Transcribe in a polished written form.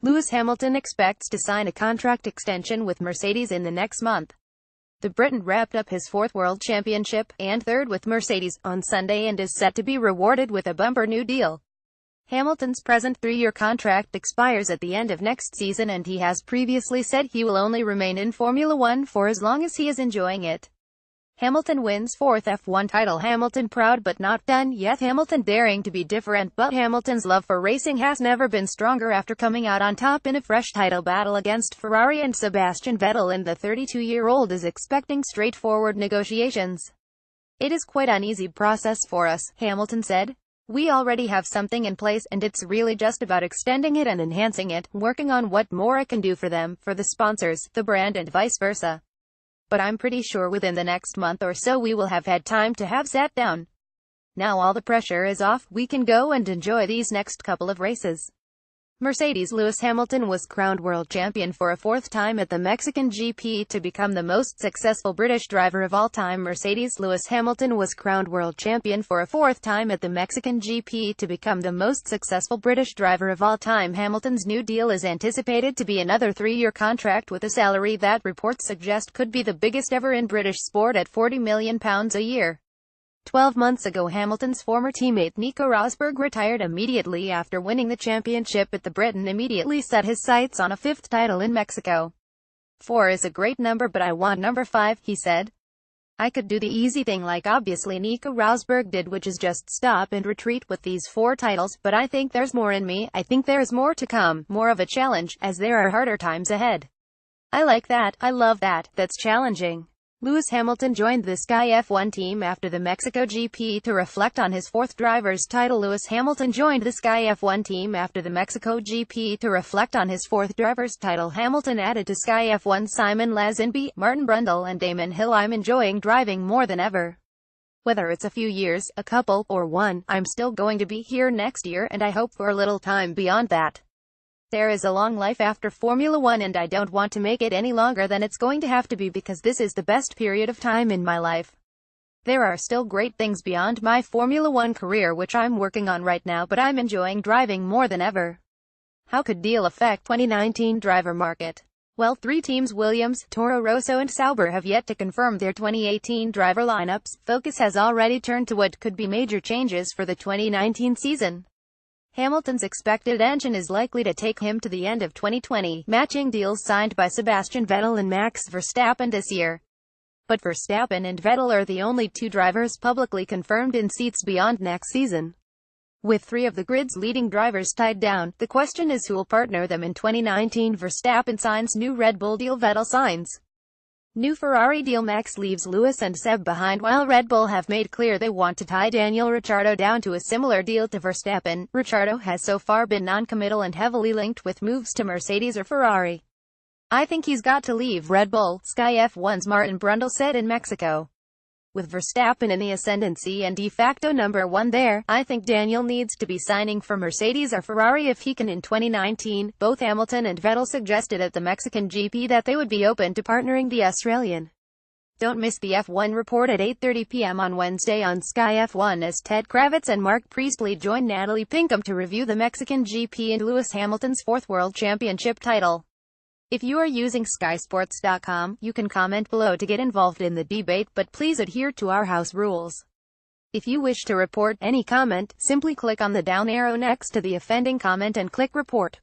Lewis Hamilton expects to sign a contract extension with Mercedes in the next month. The Briton wrapped up his fourth World Championship, and third with Mercedes, on Sunday and is set to be rewarded with a bumper new deal. Hamilton's present three-year contract expires at the end of next season, and he has previously said he will only remain in Formula One for as long as he is enjoying it. Hamilton wins fourth F1 title. Hamilton proud but not done yet. Hamilton daring to be different, but Hamilton's love for racing has never been stronger after coming out on top in a fresh title battle against Ferrari and Sebastian Vettel, and the 32-year-old is expecting straightforward negotiations. "It is quite an easy process for us," Hamilton said. "We already have something in place, and it's really just about extending it and enhancing it, working on what more I can do for them, for the sponsors, the brand, and vice versa. But I'm pretty sure within the next month or so we will have had time to have sat down. Now all the pressure is off, we can go and enjoy these next couple of races." Mercedes. Lewis Hamilton was crowned world champion for a fourth time at the Mexican GP to become the most successful British driver of all time. Mercedes. Lewis Hamilton was crowned world champion for a fourth time at the Mexican GP to become the most successful British driver of all time. Hamilton's new deal is anticipated to be another three-year contract with a salary that reports suggest could be the biggest ever in British sport at £40 million a year. 12 months ago, Hamilton's former teammate Nico Rosberg retired immediately after winning the championship at the Briton. Immediately set his sights on a fifth title in Mexico. "4 is a great number, but I want number 5, he said. "I could do the easy thing like obviously Nico Rosberg did, which is just stop and retreat with these 4 titles, but I think there's more in me. I think there is more to come, more of a challenge, as there are harder times ahead. I like that, I love that, that's challenging." Lewis Hamilton joined the Sky F1 team after the Mexico GP to reflect on his fourth driver's title. Lewis Hamilton joined the Sky F1 team after the Mexico GP to reflect on his fourth driver's title. Hamilton added to Sky F1 Simon Lazenby, Martin Brundle, and Damon Hill. "I'm enjoying driving more than ever. Whether it's a few years, a couple, or one, I'm still going to be here next year, and I hope for a little time beyond that. There is a long life after Formula One, and I don't want to make it any longer than it's going to have to be, because this is the best period of time in my life. There are still great things beyond my Formula One career which I'm working on right now, but I'm enjoying driving more than ever." How could deal affect 2019 driver market? Well, 3 teams, Williams, Toro Rosso and Sauber, have yet to confirm their 2018 driver lineups. Focus has already turned to what could be major changes for the 2019 season. Hamilton's expected engine is likely to take him to the end of 2020, matching deals signed by Sebastian Vettel and Max Verstappen this year. But Verstappen and Vettel are the only 2 drivers publicly confirmed in seats beyond next season. With 3 of the grid's leading drivers tied down, the question is who will partner them in 2019. Verstappen signs new Red Bull deal. Vettel signs new Ferrari deal. Max leaves Lewis and Seb behind, while Red Bull have made clear they want to tie Daniel Ricciardo down to a similar deal to Verstappen. Ricciardo has so far been non-committal and heavily linked with moves to Mercedes or Ferrari. "I think he's got to leave Red Bull," Sky F1's Martin Brundle said in Mexico. "With Verstappen in the ascendancy and de facto number 1 there, I think Daniel needs to be signing for Mercedes or Ferrari if he can in 2019. Both Hamilton and Vettel suggested at the Mexican GP that they would be open to partnering the Australian. Don't miss the F1 Report at 8:30 p.m. on Wednesday on Sky F1 as Ted Kravitz and Mark Priestley join Natalie Pinkham to review the Mexican GP and Lewis Hamilton's fourth World Championship title. If you are using SkySports.com, you can comment below to get involved in the debate, but please adhere to our house rules. If you wish to report any comment, simply click on the down arrow next to the offending comment and click report.